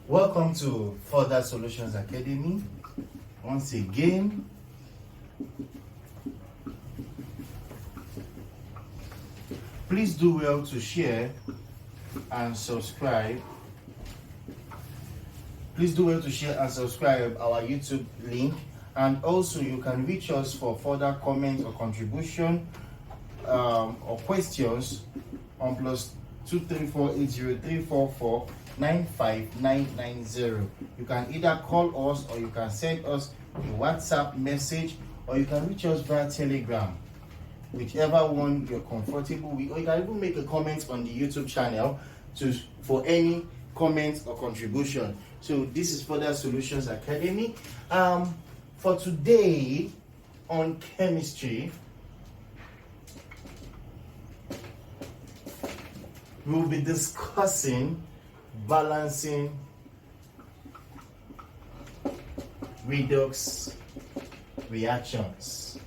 Welcome to Further Solutions Academy. Once again, please do well to share and subscribe. Please do well to share and subscribe our YouTube link, and also you can reach us for further comments or contribution or questions on +2348034495990. You can either call us or you can send us a WhatsApp message, or you can reach us via Telegram, whichever one you're comfortable with, or you can even make a comment on the YouTube channel for any comments or contribution. So this is Further Solutions Academy. For today on chemistry, we'll be discussing balancing redox reactions.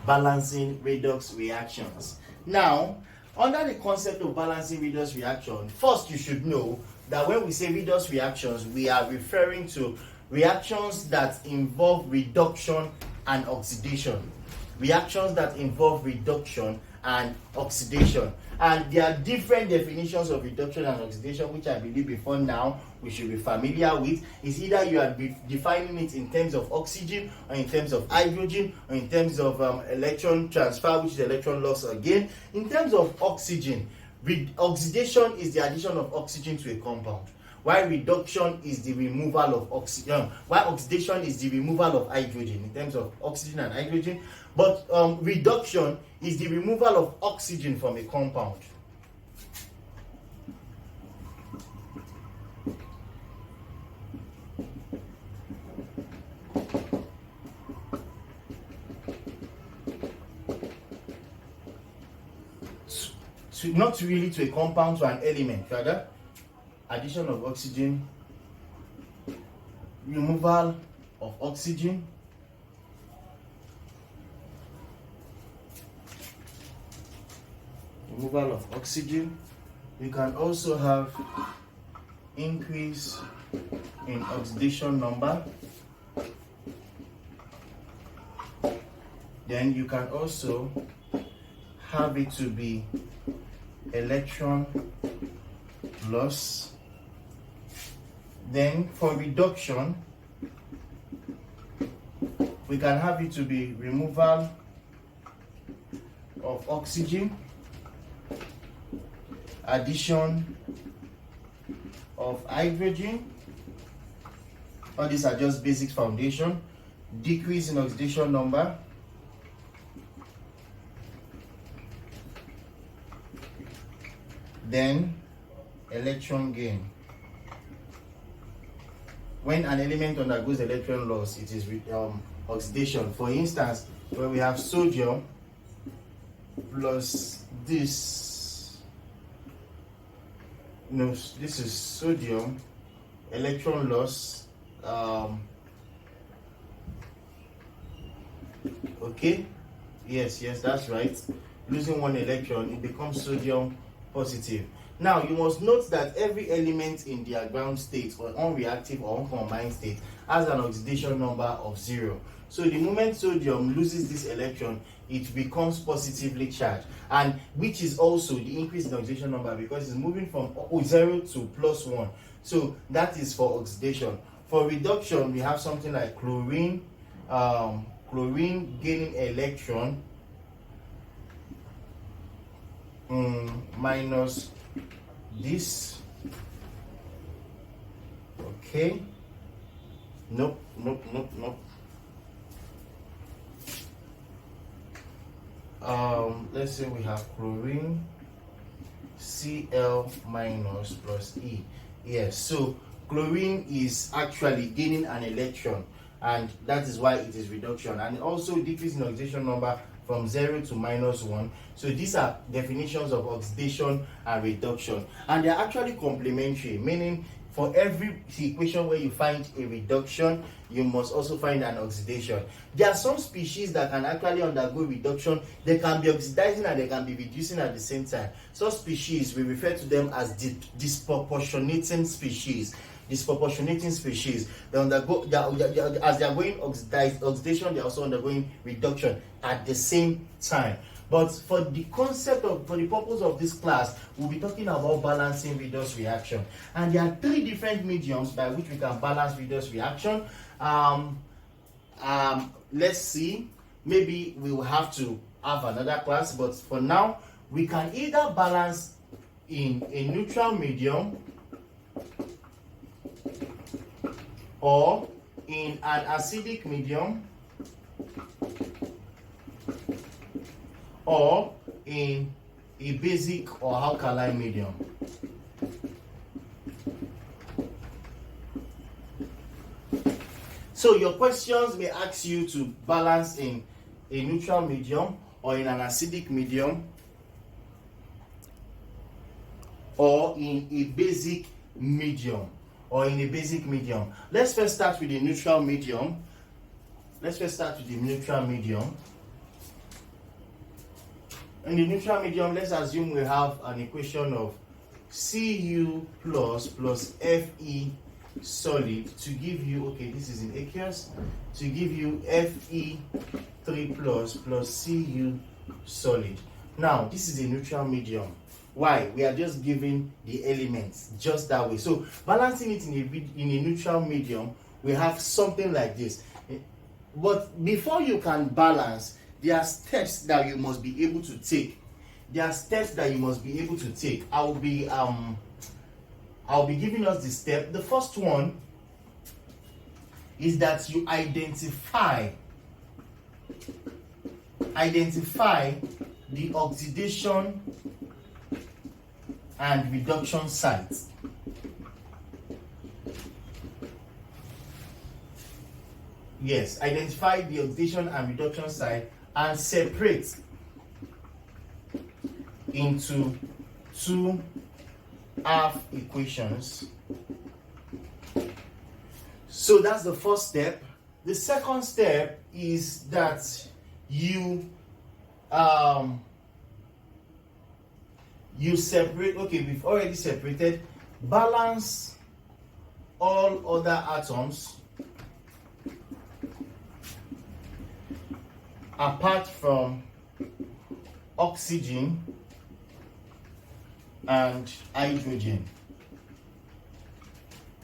Balancing redox reactions. Now, under the concept of balancing redox reaction, first you should know that when we say redox reactions, we are referring to reactions that involve reduction and oxidation. Reactions that involve reduction and oxidation. And there are different definitions of reduction and oxidation, which I believe before now we should be familiar with. It's either you are defining it in terms of oxygen, or in terms of hydrogen, or in terms of electron transfer, which is electron loss again. In terms of oxygen, oxidation is the addition of oxygen to a compound, while reduction is the removal of oxygen, while oxidation is the removal of hydrogen in terms of oxygen and hydrogen. But reduction is the removal of oxygen from a compound. Not really to a compound, to an element, rather. Addition of oxygen, removal of oxygen, removal of oxygen. You can also have increase in oxidation number. Then you can also have it to be electron loss. Then for reduction, we can have it to be removal of oxygen, addition of hydrogen. All these are just basic foundation. Decrease in oxidation number. Then electron gain. When an element undergoes electron loss, it is oxidation. For instance, when we have sodium plus this, this is sodium, electron loss, okay, yes, that's right. Losing one electron, it becomes sodium positive. Now, you must note that every element in their ground state, or unreactive or uncombined state, has an oxidation number of 0. So the moment sodium loses this electron, it becomes positively charged, and which is also the increase in oxidation number, because it's moving from 0 to +1. So that is for oxidation. For reduction, we have something like chlorine. Chlorine gaining electron minus this. Okay. Nope. Let's say we have chlorine Cl minus plus E. Yes, so chlorine is actually gaining an electron, and that is why it is reduction, and also decrease in oxidation number from 0 to -1. So these are definitions of oxidation and reduction, and they are actually complementary, meaning for every equation where you find a reduction, you must also find an oxidation. There are some species that can actually undergo reduction. They can be oxidizing and they can be reducing at the same time. Some species, we refer to them as disproportionating species. Disproportionating species. They undergo, as they are going oxidation, they are also undergoing reduction at the same time. But for the purpose of this class, we'll be talking about balancing redox reaction. And there are three different mediums by which we can balance redox reaction. Let's see, maybe we will have to have another class, but for now, we can either balance in a neutral medium or in an acidic medium or in a basic or alkaline medium. So your questions may ask you to balance in a neutral medium or in an acidic medium or in a basic medium Let's first start with the neutral medium. In the neutral medium, let's assume we have an equation of Cu plus Fe solid to give you, okay, this is in aqueous, to give you Fe3 plus Cu solid. Now, this is a neutral medium. Why? We are just giving the elements just that way. So, balancing it in a neutral medium, we have something like this. But before you can balance, there are steps that you must be able to take. I'll be giving us the step. The first one is that you identify the oxidation and reduction sites. Yes, identify the oxidation and reduction site and separate into two half equations. So that's the first step. The second step is that you separate. Okay, we've already separated. Balance all other atoms apart from oxygen and hydrogen.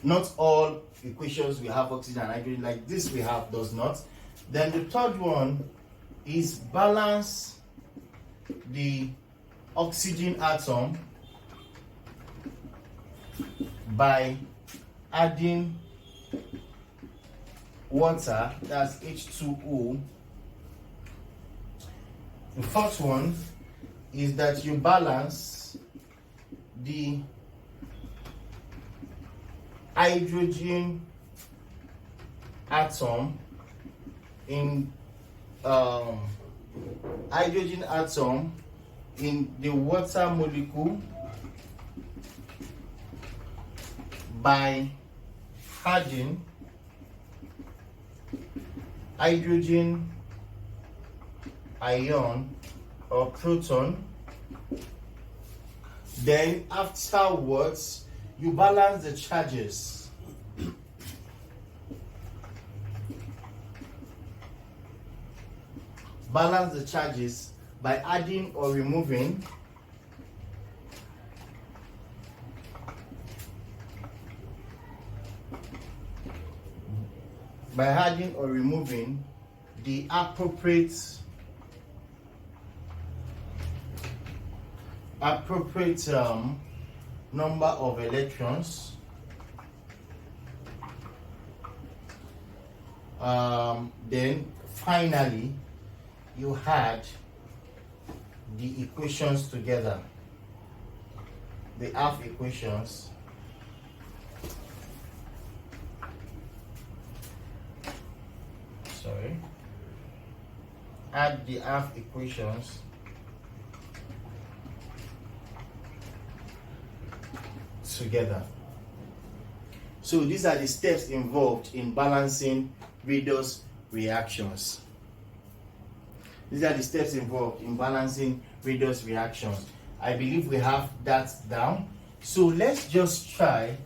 Not all equations we have oxygen and hydrogen, like this we have does not. Then the third one is balance the oxygen atom by adding water, that's H2O. The fourth one is that you balance the hydrogen atom in the water molecule by adding hydrogen ion or proton. Then afterwards you balance the charges. Balance the charges by adding or removing the appropriate number of electrons. Then finally you had the equations together, the half equations. Add the half equations together. So these are the steps involved in balancing redox reactions. These are the steps involved in balancing redox reactions. I believe we have that down. So let's just try.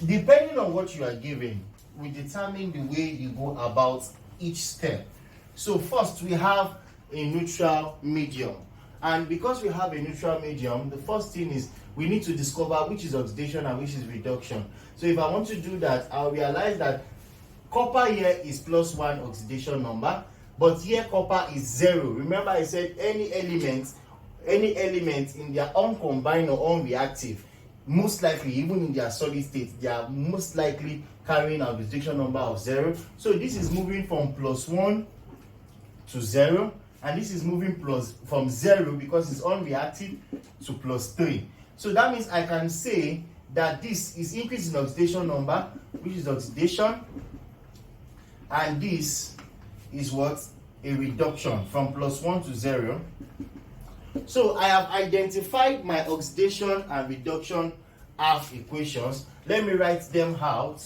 Depending on what you are given, we determine the way you go about each step. So first we have a neutral medium. And because we have a neutral medium, the first thing is we need to discover which is oxidation and which is reduction. So if I want to do that, I'll realize that copper here is +1 oxidation number, but here copper is 0. Remember I said any element in their uncombined or unreactive, most likely even in their solid state, they are most likely carrying an oxidation number of 0. So this is moving from +1 to 0, and this is moving from 0 because it's unreactive to +3. So that means I can say that this is increase in oxidation number, which is oxidation, and this is what? A reduction from +1 to 0. So I have identified my oxidation and reduction half equations. Let me write them out.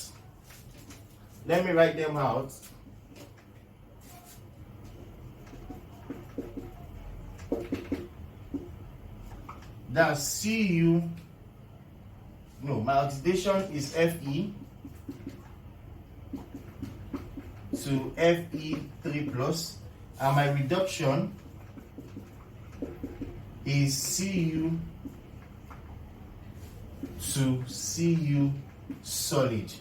That's Cu. No, my oxidation is Fe to Fe3+, and my reduction is Cu to Cu solid.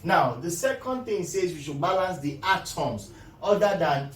Now, the second thing says we should balance the atoms other than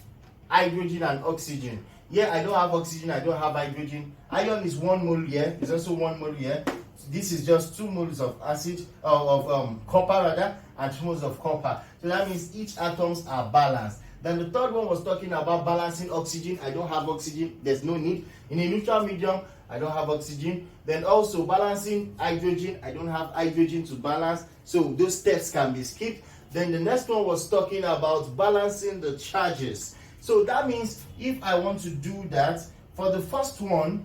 hydrogen and oxygen. Here, I don't have oxygen, I don't have hydrogen. Iron is 1 mole here, it's also 1 mole here. This is just 2 moles of copper rather, and 2 moles of copper. So that means each atoms are balanced. Then the third one was talking about balancing oxygen. I don't have oxygen, there's no need. In a neutral medium, I don't have oxygen. Then also balancing hydrogen, I don't have hydrogen to balance. So those steps can be skipped. Then the next one was talking about balancing the charges. So that means if I want to do that, for the first one,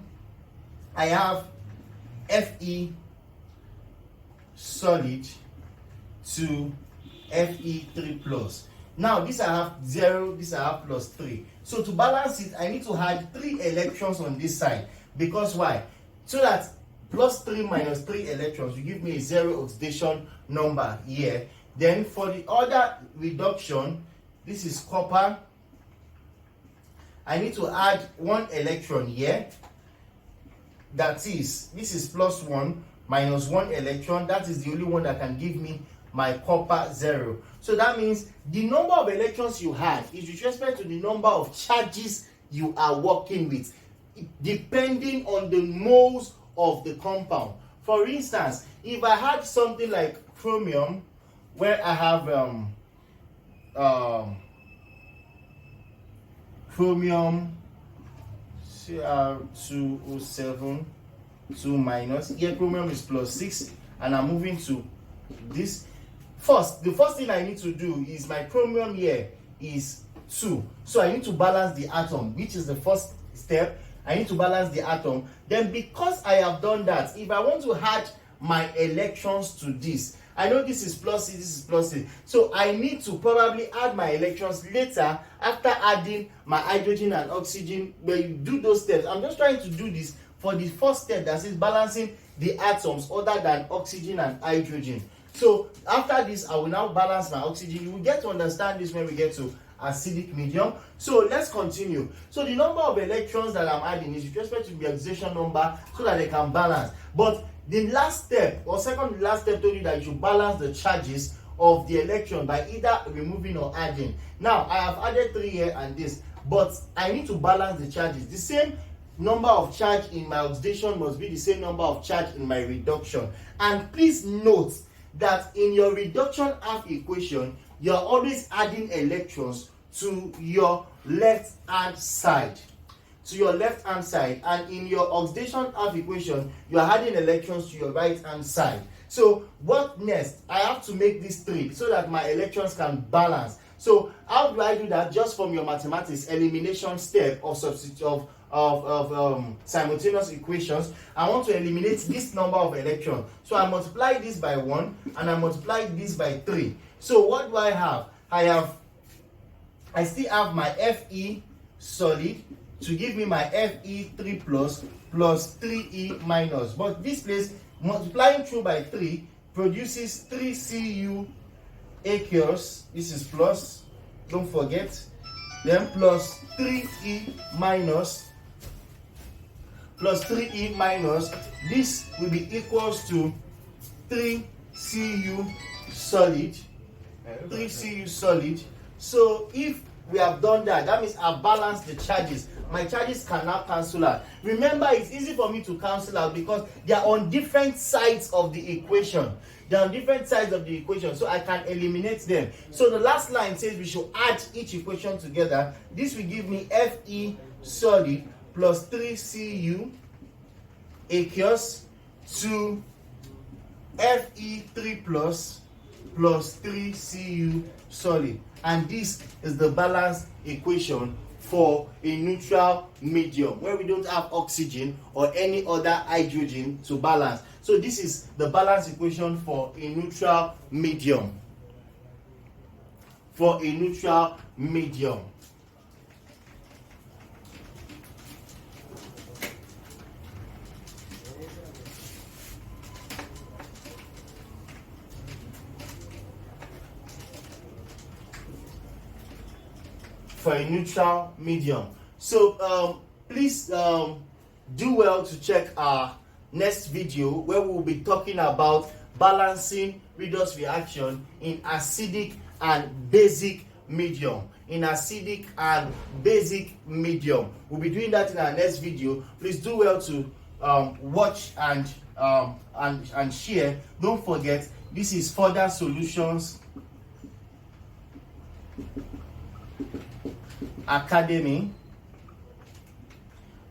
I have Fe solid to Fe3+. Now this I have 0, this I have +3. So to balance it, I need to add 3 electrons on this side. Because why? So that +3 minus 3 electrons will give me a 0 oxidation number here. Then for the other reduction, this is copper. I need to add 1 electron here. That is, this is +1 minus 1 electron. That is the only one that can give me my copper 0. So that means the number of electrons you have is with respect to the number of charges you are working with, depending on the moles of the compound. For instance, if I had something like chromium, where I have chromium Cr2O7 2 minus, here chromium is +6, and I'm moving to this. The first thing I need to do is my chromium here is 2, so I need to balance the atom, which is the first step. I need to balance the atom. Then because I have done that, if I want to add my electrons to this, I know this is +6, this is +6, so I need to probably add my electrons later after adding my hydrogen and oxygen. When you do those steps, I'm just trying to do this for the first step, that is balancing the atoms other than oxygen and hydrogen. So after this, I will now balance my oxygen. You will get to understand this when we get to acidic medium. So let's continue. So the number of electrons that I'm adding is with respect to the oxidation number, so that they can balance. But the last step, or second to last step, told you that you should balance the charges of the electron by either removing or adding. Now I have added 3 here and this, but I need to balance the charges. The same number of charge in my oxidation must be the same number of charge in my reduction. And please note that in your reduction half equation, you're always adding electrons to your left hand side. And in your oxidation half equation, you are adding electrons to your right hand side. So what next? I have to make this 3 so that my electrons can balance. So how do I do that? Just from your mathematics elimination step of simultaneous equations. I want to eliminate this number of electrons. So I multiply this by 1 and I multiply this by 3. So what do I have? I still have my Fe solid to give me my Fe3 plus 3E minus. But this place, multiplying through by 3 produces 3Cu aqueous. This is plus, don't forget. Then plus 3E minus. This will be equals to 3Cu solid. 3Cu solid. So if we have done that, that means I've balanced the charges. My charges can now cancel out. Remember, it's easy for me to cancel out because they are on different sides of the equation. So I can eliminate them. So the last line says we should add each equation together. This will give me Fe solid plus 3Cu aqueous to Fe3 plus 3Cu solid. And this is the balanced equation for a neutral medium where we don't have oxygen or any other hydrogen to balance. So this is the balanced equation for a neutral medium. For a neutral medium. So please do well to check our next video where we will be talking about balancing redox reaction in acidic and basic medium. We'll be doing that in our next video. Please do well to watch and share. Don't forget, this is Further Solutions Academy.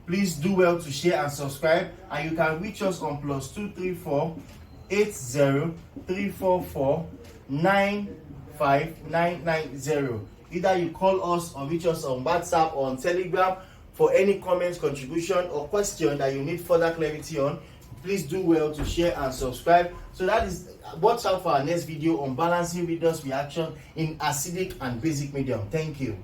Please do well to share and subscribe, and you can reach us on +234 80 344 95990. Either you call us or reach us on WhatsApp or on Telegram for any comments, contribution, or question that you need further clarity on. Please do well to share and subscribe. So that is, watch out for our next video on balancing redox reaction in acidic and basic medium. Thank you.